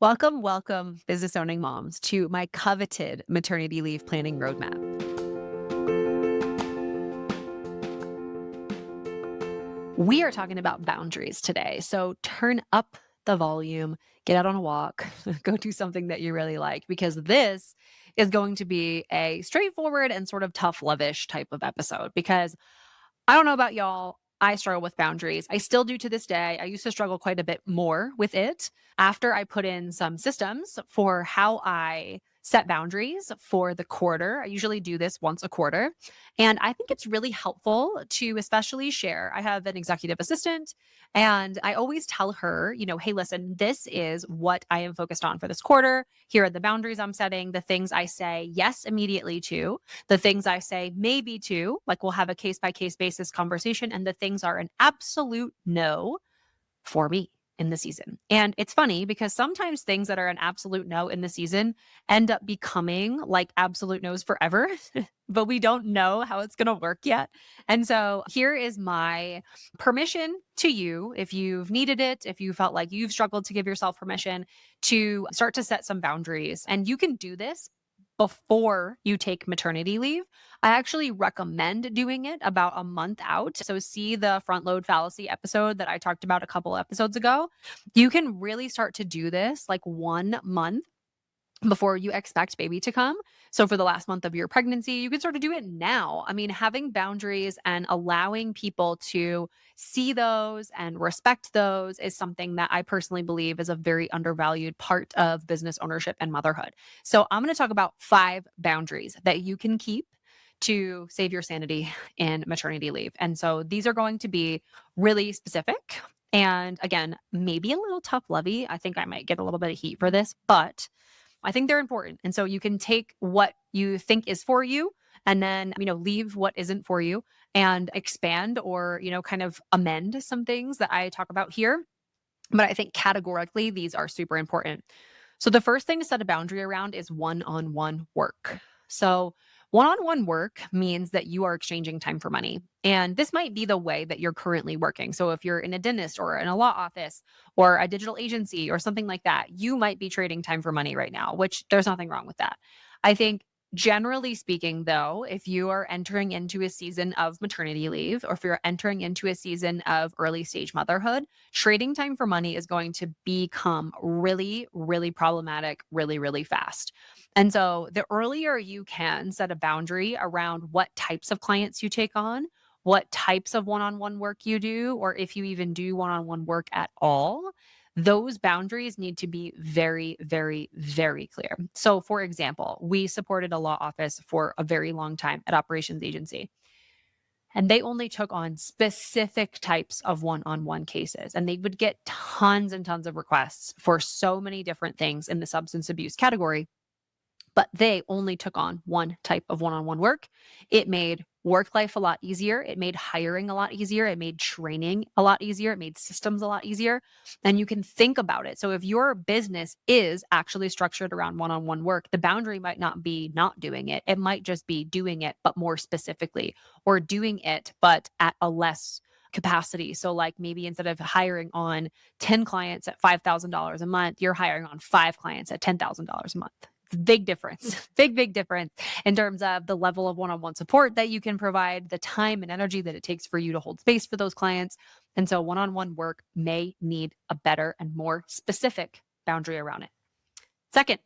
Welcome, welcome, business owning moms, to my coveted maternity leave planning roadmap. We are talking about boundaries today. So turn up the volume, get out on a walk, go do something that you really like, because this is going to be a straightforward and sort of tough lovish type of episode. Because I don't know about y'all. I struggle with boundaries. I still do to this day. I used to struggle quite a bit more with it after I put in some systems for how I set boundaries for the quarter. I usually do this once a quarter. And I think it's really helpful to especially share. I have an executive assistant, and I always tell her, hey, listen, this is what I am focused on for this quarter. Here are the boundaries I'm setting, the things I say yes immediately to, the things I say maybe to, like we'll have a case by case basis conversation, and the things are an absolute no for me in the season. And it's funny because sometimes things that are an absolute no in the season end up becoming like absolute no's forever, but we don't know how it's going to work yet. And so here is my permission to you, if you've needed it, if you felt like you've struggled to give yourself permission to start to set some boundaries. And you can do this before you take maternity leave. I actually recommend doing it about a month out. So, see the front load fallacy episode that I talked about a couple episodes ago. You can really start to do this like 1 month before you expect baby to come. So for the last month of your pregnancy, you can sort of do it now. I mean, having boundaries and allowing people to see those and respect those is something that I personally believe is a very undervalued part of business ownership and motherhood. So I'm going to talk about 5 boundaries that you can keep to save your sanity in maternity leave. And so these are going to be really specific. And again, maybe a little tough lovey. I think I might get a little bit of heat for this, but I think they're important. And so you can take what you think is for you and then, leave what isn't for you and expand or, kind of amend some things that I talk about here. But I think categorically, these are super important. So the first thing to set a boundary around is one-on-one work. So one-on-one work means that you are exchanging time for money. And this might be the way that you're currently working. So if you're in a dentist or in a law office or a digital agency or something like that, you might be trading time for money right now, which there's nothing wrong with that. I think generally speaking, though, if you are entering into a season of maternity leave or if you're entering into a season of early stage motherhood, trading time for money is going to become really, really problematic really, really fast. And so the earlier you can set a boundary around what types of clients you take on, what types of one on one work you do, or if you even do one on one work at all, those boundaries need to be very, very, very clear. So, for example, we supported a law office for a very long time at operations agency. And they only took on specific types of one-on-one cases. And they would get tons and tons of requests for so many different things in the substance abuse category, but they only took on one type of one-on-one work. It made work life a lot easier. It made hiring a lot easier. It made training a lot easier. It made systems a lot easier. And you can think about it. So if your business is actually structured around one-on-one work, the boundary might not be not doing it. It might just be doing it, but more specifically, or doing it, but at a less capacity. So like maybe instead of hiring on 10 clients at $5,000 a month, you're hiring on 5 clients at $10,000 a month. Big difference, big difference in terms of the level of one-on-one support that you can provide, the time and energy that it takes for you to hold space for those clients. And so one-on-one work may need a better and more specific boundary around it. Second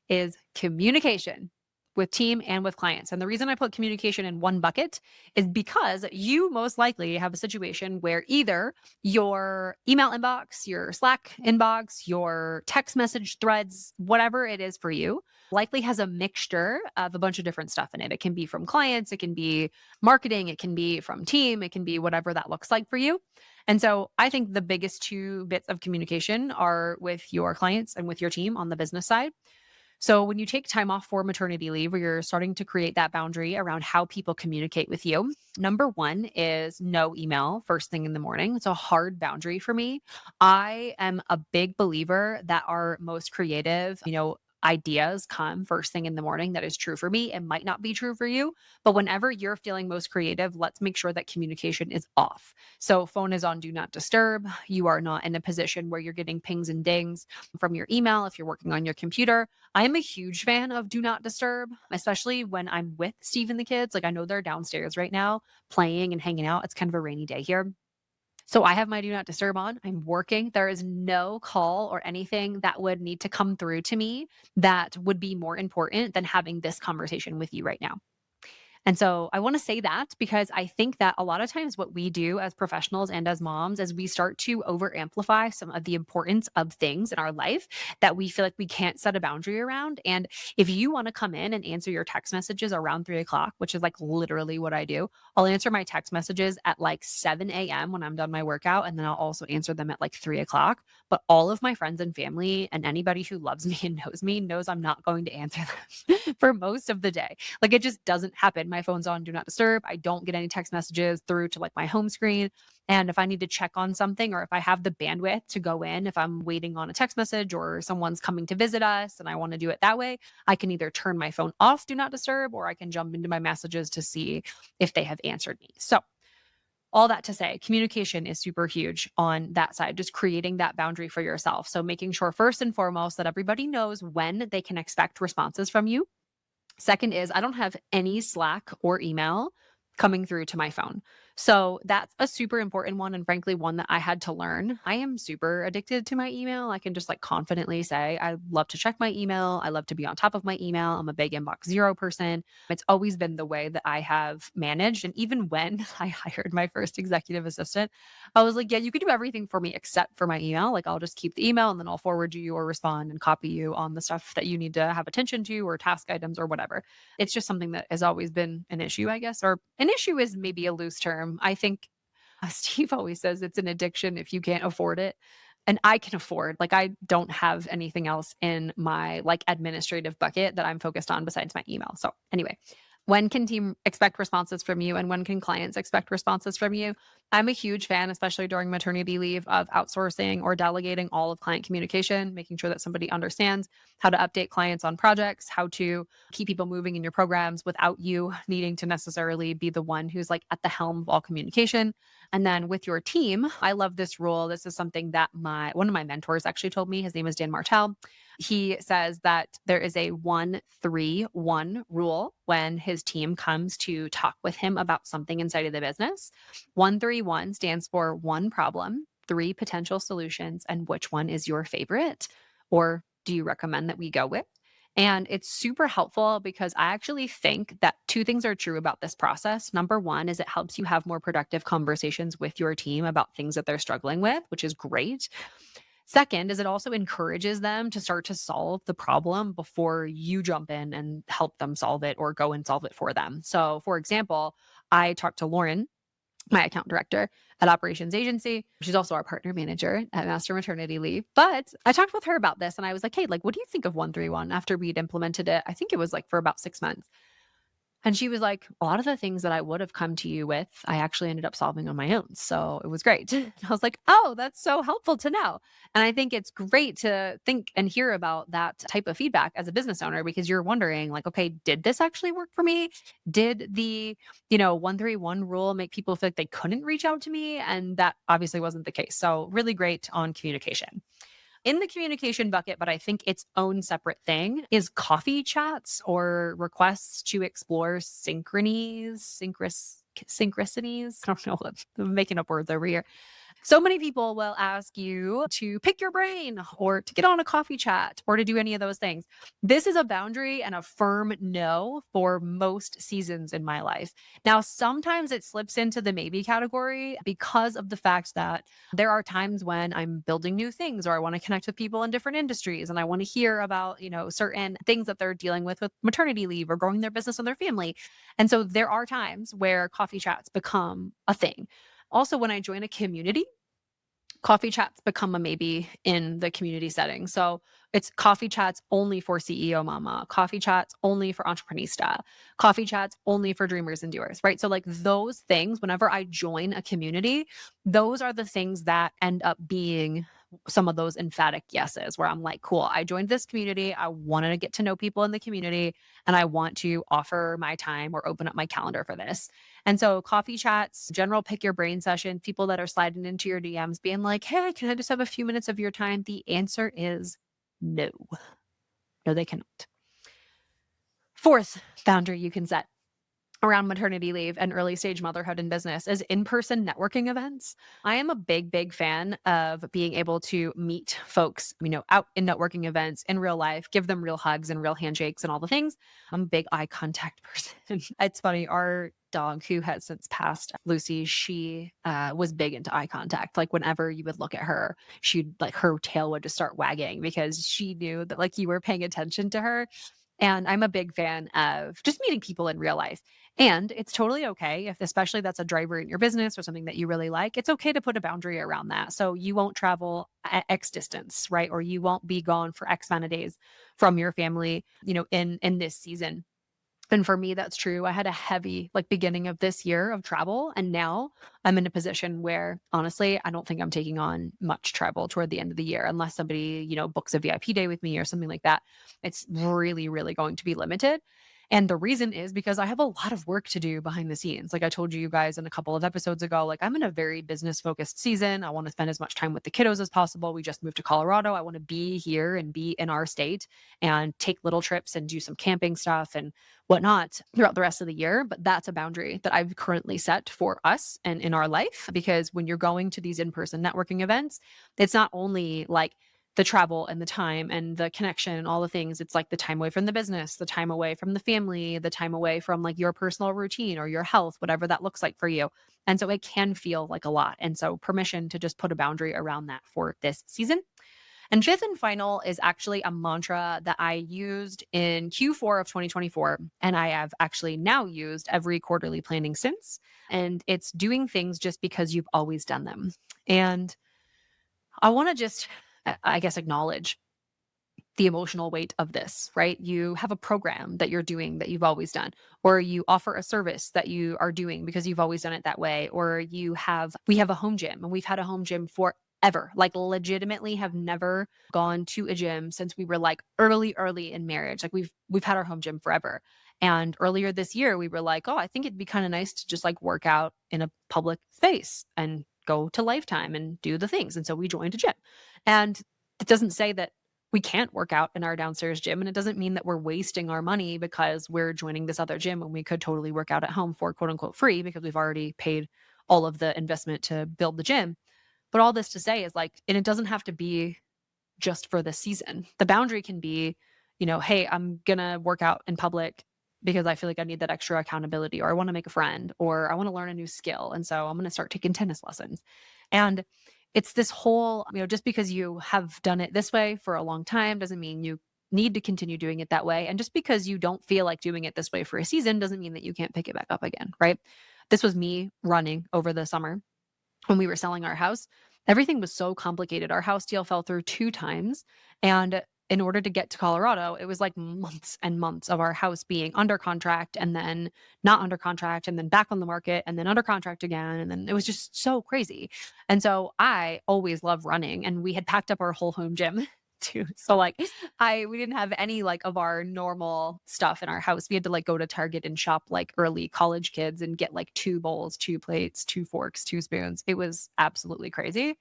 is communication with team and with clients. And the reason I put communication in one bucket is because you most likely have a situation where either your email inbox, your Slack inbox, your text message threads, whatever it is for you, likely has a mixture of a bunch of different stuff in it. It can be from clients, it can be marketing, it can be from team, it can be whatever that looks like for you. And so I think the biggest 2 bits of communication are with your clients and with your team on the business side. So when you take time off for maternity leave, or you're starting to create that boundary around how people communicate with you, number one is no email first thing in the morning. It's a hard boundary for me. I am a big believer that our most creative, ideas come first thing in the morning that is true for me. It might not be true for you, but whenever you're feeling most creative, let's make sure that communication is off. So phone is on do not disturb. You are not in a position where you're getting pings and dings from your email if you're working on your computer. I am a huge fan of do not disturb, especially when I'm with Steve and the kids. Like I know they're downstairs right now playing and hanging out. It's kind of a rainy day here. So I have my do not disturb on. I'm working. There is no call or anything that would need to come through to me that would be more important than having this conversation with you right now. And so I want to say that because I think that a lot of times what we do as professionals and as moms is we start to over amplify some of the importance of things in our life that we feel like we can't set a boundary around. And if you want to come in and answer your text messages around 3 o'clock, which is like literally what I do, I'll answer my text messages at like 7 a.m. when I'm done my workout. And then I'll also answer them at like 3 o'clock. But all of my friends and family and anybody who loves me and knows me knows I'm not going to answer them for most of the day. Like it just doesn't happen. My phone's on do not disturb. I don't get any text messages through to like my home screen. And if I need to check on something or if I have the bandwidth to go in, if I'm waiting on a text message or someone's coming to visit us and I want to do it that way, I can either turn my phone off, do not disturb, or I can jump into my messages to see if they have answered me. So all that to say, communication is super huge on that side, just creating that boundary for yourself. So making sure first and foremost that everybody knows when they can expect responses from you. Second is I don't have any Slack or email coming through to my phone. So that's a super important one. And frankly, one that I had to learn. I am super addicted to my email. I can just like confidently say, I love to check my email. I love to be on top of my email. I'm a big inbox zero person. It's always been the way that I have managed. And even when I hired my first executive assistant, I was like, yeah, you can do everything for me except for my email. Like I'll just keep the email and then I'll forward you or respond and copy you on the stuff that you need to have attention to or task items or whatever. It's just something that has always been an issue, I guess, or an issue is maybe a loose term. I think Steve always says it's an addiction if you can't afford it. And I can afford, like, I don't have anything else in my like administrative bucket that I'm focused on besides my email. So, anyway, when can team expect responses from you and when can clients expect responses from you? I'm a huge fan, especially during maternity leave, of outsourcing or delegating all of client communication, making sure that somebody understands how to update clients on projects, how to keep people moving in your programs without you needing to necessarily be the one who's like at the helm of all communication. And then with your team, I love this rule. This is something that my one of my mentors actually told me. His name is Dan Martell. He says that there is a 1-3-1 rule when his team comes to talk with him about something inside of the business. 1-3-1 stands for one problem, three potential solutions, and which one is your favorite? Or do you recommend that we go with? And it's super helpful because I actually think that two things are true about this process. Number one is it helps you have more productive conversations with your team about things that they're struggling with, which is great. Second is it also encourages them to start to solve the problem before you jump in and help them solve it or go and solve it for them. So, for example, I talked to Lauren, my account director at Operations Agency. She's also our partner manager at Master Maternity Leave. But I talked with her about this and I was like, hey, like, what do you think of 1-3-1 after we'd implemented it? I think it was like for about 6 months. And she was like, a lot of the things that I would have come to you with, I actually ended up solving on my own. So it was great. I was like, oh, that's so helpful to know. And I think it's great to think and hear about that type of feedback as a business owner because you're wondering, like, okay, did this actually work for me? Did the, 1-3-1 rule make people feel like they couldn't reach out to me? And that obviously wasn't the case. So really great on communication. In the communication bucket, but I think its own separate thing is coffee chats or requests to explore synchronicities. I don't know. I'm making up words over here. So many people will ask you to pick your brain or to get on a coffee chat or to do any of those things. This is a boundary and a firm no for most seasons in my life. Now, sometimes it slips into the maybe category because of the fact that there are times when I'm building new things or I want to connect with people in different industries and I want to hear about, certain things that they're dealing with maternity leave or growing their business and their family. And so there are times where coffee chats become a thing. Also, when I join a community, coffee chats become a maybe in the community setting. So it's coffee chats only for CEO Mama, coffee chats only for Entreprenista, coffee chats only for Dreamers and Doers, right? So like those things, whenever I join a community, those are the things that end up being some of those emphatic yeses where I'm like, cool, I joined this community. I wanted to get to know people in the community and I want to offer my time or open up my calendar for this. And so coffee chats, general pick your brain session, people that are sliding into your DMs being like, hey, can I just have a few minutes of your time? The answer is no. No, they cannot. Fourth boundary you can set around maternity leave and early stage motherhood and business is in-person networking events. I am a big fan of being able to meet folks, out in networking events in real life, give them real hugs and real handshakes and all the things. I'm a big eye contact person. It's funny, our dog who has since passed, Lucy, she was big into eye contact. Like whenever you would look at her, she'd like her tail would just start wagging because she knew that like you were paying attention to her. And I'm a big fan of just meeting people in real life. And it's totally okay if, especially that's a driver in your business or something that you really like, it's okay to put a boundary around that. So you won't travel at X distance, right? Or you won't be gone for X amount of days from your family, in this season. And for me, that's true. I had a heavy like beginning of this year of travel. And now I'm in a position where honestly, I don't think I'm taking on much travel toward the end of the year unless somebody, books a VIP day with me or something like that. It's really going to be limited. And the reason is because I have a lot of work to do behind the scenes. Like I told you guys in a couple of episodes ago, like I'm in a very business focused season. I want to spend as much time with the kiddos as possible. We just moved to Colorado. I want to be here and be in our state and take little trips and do some camping stuff and whatnot throughout the rest of the year. But that's a boundary that I've currently set for us and in our life, because when you're going to these in-person networking events, it's not only like the travel and the time and the connection and all the things. It's like the time away from the business, the time away from the family, the time away from like your personal routine or your health, whatever that looks like for you. And so it can feel like a lot. And so permission to just put a boundary around that for this season. And fifth and final is actually a mantra that I used in Q4 of 2024. And I have actually now used every quarterly planning since. And it's doing things just because you've always done them. And I want to just, I guess, acknowledge the emotional weight of this, right? You have a program that you're doing that you've always done, or you offer a service that you are doing because you've always done it that way, or we have a home gym and we've had a home gym forever, like legitimately have never gone to a gym since we were like early in marriage. Like we've had our home gym forever. And earlier this year we were like, oh, I think it'd be kind of nice to just like work out in a public space and go to Lifetime and do the things. And so we joined a gym. And it doesn't say that we can't work out in our downstairs gym. And it doesn't mean that we're wasting our money because we're joining this other gym when we could totally work out at home for quote unquote free because we've already paid all of the investment to build the gym. But all this to say is like, and it doesn't have to be just for the season. The boundary can be, hey, I'm going to work out in public because I feel like I need that extra accountability, or I want to make a friend, or I want to learn a new skill. And so I'm going to start taking tennis lessons. And it's this whole, just because you have done it this way for a long time doesn't mean you need to continue doing it that way. And just because you don't feel like doing it this way for a season doesn't mean that you can't pick it back up again, right? This was me running over the summer when we were selling our house. Everything was so complicated. Our house deal fell through 2 times. And in order to get to Colorado, it was like months and months of our house being under contract and then not under contract and then back on the market and then under contract again. And then it was just so crazy. And so I always love running, and we had packed up our whole home gym too. So like we didn't have any like of our normal stuff in our house. We had to like go to Target and shop like early college kids and get like 2 bowls, 2 plates, 2 forks, 2 spoons. It was absolutely crazy.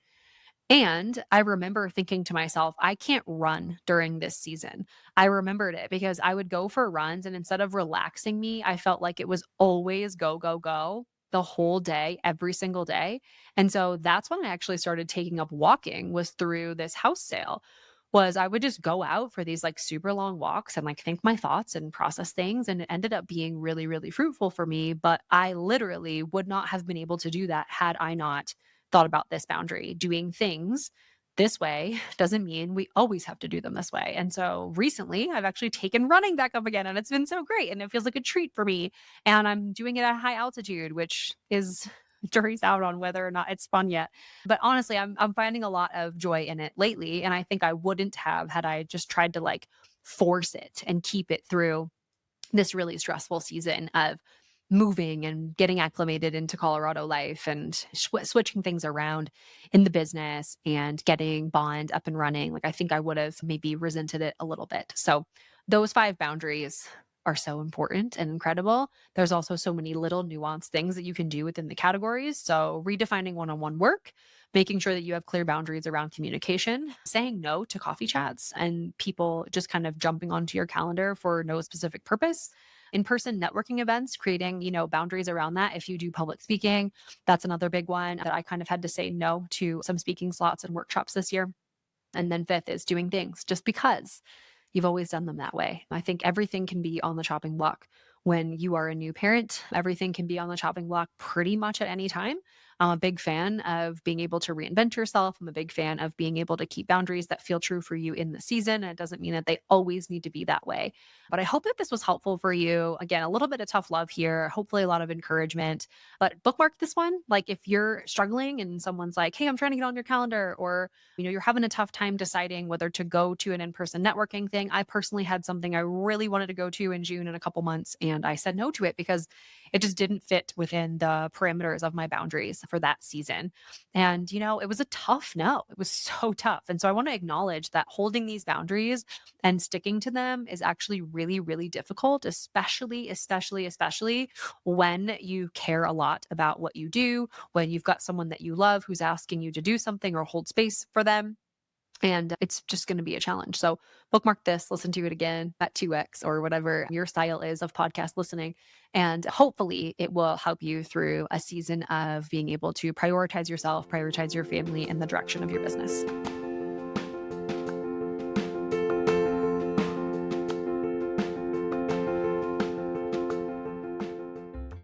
And I remember thinking to myself, I can't run during this season. I remembered it because I would go for runs, and instead of relaxing me, I felt like it was always go, go, go the whole day, every single day. And so that's when I actually started taking up walking, was through this house sale. Was I would just go out for these like super long walks and like think my thoughts and process things. And it ended up being really fruitful for me. But I literally would not have been able to do that had I not thought about this boundary. Doing things this way doesn't mean we always have to do them this way. And so recently I've actually taken running back up again, and it's been so great. And it feels like a treat for me. And I'm doing it at high altitude, which is jury's out on whether or not it's fun yet. But honestly, I'm finding a lot of joy in it lately. And I think I wouldn't have had I just tried to like force it and keep it through this really stressful season of moving and getting acclimated into Colorado life and switching things around in the business and getting Bond up and running, like I think I would have maybe resented it a little bit. So those 5 boundaries are so important and incredible. There's also so many little nuanced things that you can do within the categories. So redefining one-on-one work, making sure that you have clear boundaries around communication, saying no to coffee chats and people just kind of jumping onto your calendar for no specific purpose. In-person networking events, creating, boundaries around that. If you do public speaking, that's another big one that I kind of had to say no to some speaking slots and workshops this year. And then 5th is doing things just because you've always done them that way. I think everything can be on the chopping block when you are a new parent. Everything can be on the chopping block pretty much at any time. I'm a big fan of being able to reinvent yourself. I'm a big fan of being able to keep boundaries that feel true for you in the season. And it doesn't mean that they always need to be that way. But I hope that this was helpful for you. Again, a little bit of tough love here, hopefully a lot of encouragement, but bookmark this one. Like if you're struggling and someone's like, hey, I'm trying to get on your calendar, or you're having a tough time deciding whether to go to an in-person networking thing. I personally had something I really wanted to go to in June in a couple months, and I said no to it because it just didn't fit within the parameters of my boundaries for that season. And, it was a tough no. It was so tough. And so I want to acknowledge that holding these boundaries and sticking to them is actually really, really difficult, especially when you care a lot about what you do, when you've got someone that you love who's asking you to do something or hold space for them. And it's just going to be a challenge. So bookmark this, listen to it again at 2x or whatever your style is of podcast listening. And hopefully it will help you through a season of being able to prioritize yourself, prioritize your family, and the direction of your business.